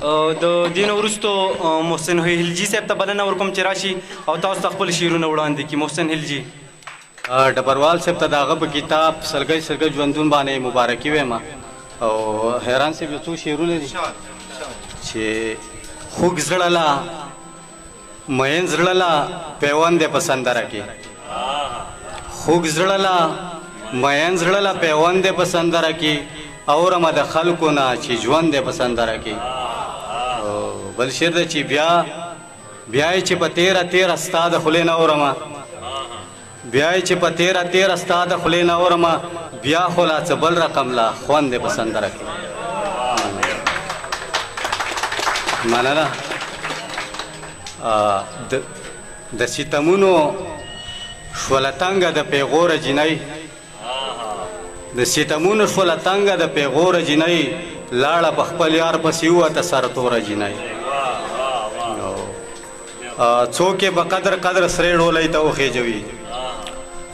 د دین وروستو محسن هلجي صاحب ته بلنه ورکوم چې راشي او تاسو ته خپل شعرونه وړاندې کړي. محسن هلجي ډبروال صاحب ته د هغه په کتاب سلګۍ سلګۍ ژوندون باندې مبارکي وایم او حیران صاحب یو څو شعرونه دي چې خوږ زړه لا مین زړه لا پیوند په سندره کې خوږ زړه لا مین زړه لا پیوند په سندره کې اورم د خلکو نه چې ژوند په سندره کې بل شعر دی چې بیا چې په تیره تیره ستا د خولې نه اورمه بیا چې په تیره تیره ستا د خولې نه اورمه بیا خو لا څه بل رقم لا خوند په سندره کې مننه. د ستمونو شوله تنګه د پیغوره جینۍ د ستمونو شوله تنګه د پیغوره جینۍ لاړه په خپل یار پسې ووته سرتوره جینۍ څوک یې په قدر قدر سرې ډولۍ ته وخېجوي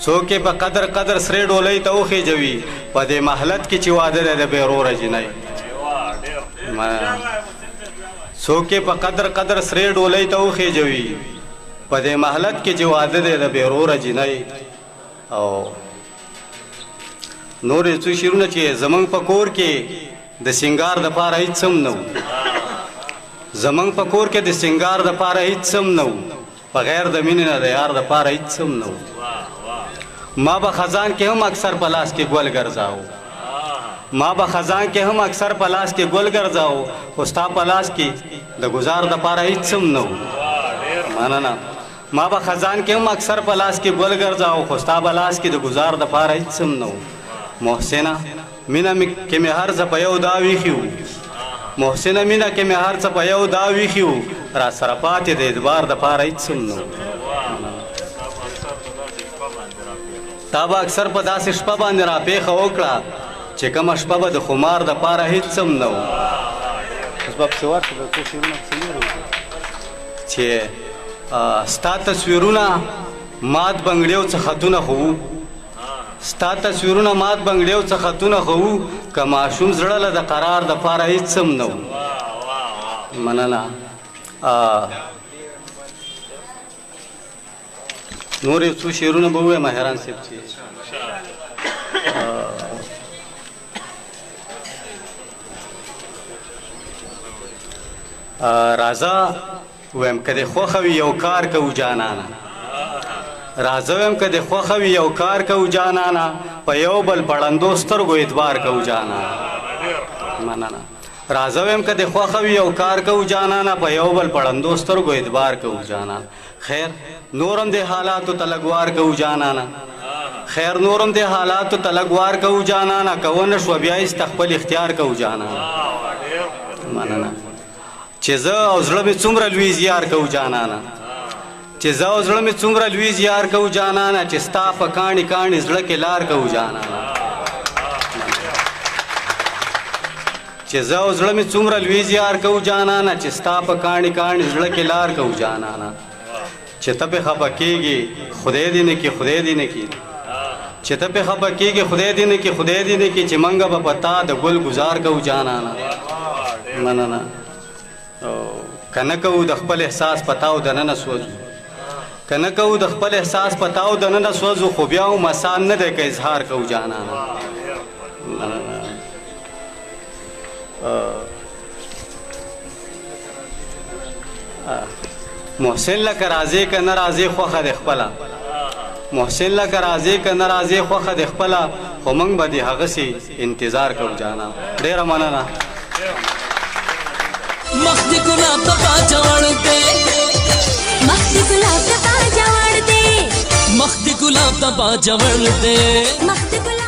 څوک یې په قدر قدر سرې ډولۍ ته وخېجوي په دې محلت کې چې واده دی د بېروره جینۍ څوک یې په قدر قدر سرې ډولۍ ته وخېجوي په دې محلت کې چې واده دی د بېروره جینۍ او نور یې څو شعرونه چې زمونږ په کور کې د سنگار د پاره هیڅ هم نه و زمونږ په کور کې د سنگار د پاره هیڅ هم نه و په غیر د مینې نه د یار د پاره هیڅ هم نه و ما به خزان کې هم اکثر په لاس کې ګل ګرځاو ما به خزان کې هم اکثر په لاس کې ګل ګرځاو خو ستا په لاس کې د گزار د پاره هیڅ هم نه و مننه. ما به خزان کې هم اکثر په لاس کې ګل ګرځاو خو ستا په لاس کې د گزار د پاره هیڅ هم نه و محسنه مینه کې مې هر څه په یو دا ویښي و محسنه مینه کې مې هر څه په یو دا ویښي و را سره پاتې د اعتبار د پاره هیڅ هم نه و تا به اکثر په داسې شپه باندې راپېښه وکړه چې کومه شپه به د خمار د پاره هیڅ هم نه و چې ستا تصویرونه مات بنګړیو څه خطونه خو ستا تصویرونه مات بنګړیو څه خطونه خو که ماشوم زړه له د قرار د پاره هیڅ هم نه و مننه. نور یو څو شعرونه به ووایم حیران صاحب چې راځه ویم که دې خوښه وي یو کار کوو جانانه راځه ویم که دې خوښه وي یو کار کوو جانانه په یو بل پړندو سترګو اعتبار کوو جانانه مننه. راځه ویم که دې خوښه وي یو کار کوو جانانه په یو بل پړندو سترګو اعتبار کوو جانانه خیر نورم دې حالاتو ته لګوار کوو جانانه خیر نورم دې حالاتو ته لګوار کوو جانانه که ونه شوه بیا یې خپل اختیار کوو جانانه مننه. چې زه او زړه مې څومره لوی زیار کوو جانانه چې زه او زړه مې څومره لوی زیار کوو جانانه چې ستا په کاڼي کاڼي زړه کې لار کوو جانانه چې زه او زړه مې څومره لوی زیار کوو جانانه چې ستا په کاڼي کاڼي زړه کې لار کوو جانانه چې ته پې خفه کېږي خدای دې نه کړي خدای دې نه کړي چې ته پې خفه کېږي خدای دې نه کړي خدای دې نه کړي چې موږ به په تا د ګل ګزار کوو جانانه مننه. که نه کوو د خپل احساس پتاو دننه سوځو که نه کوو د خپل احساس پتاو دننه سوځو خو بیا هم آسان نه دی که اظهار کوو جانانه محسن لکه راځې که نه راځې خوښه د خپله محسن لکه راځې که نه راځې خوښه د خپله خو موږ به د هغسې انتظار کوو جانانه. ډېره مننه. مخ د ګلاب ته باجه وړ دی مخ د ګلاب ته باجه وړ دی مخ د ګلاب ته باجه وړ دی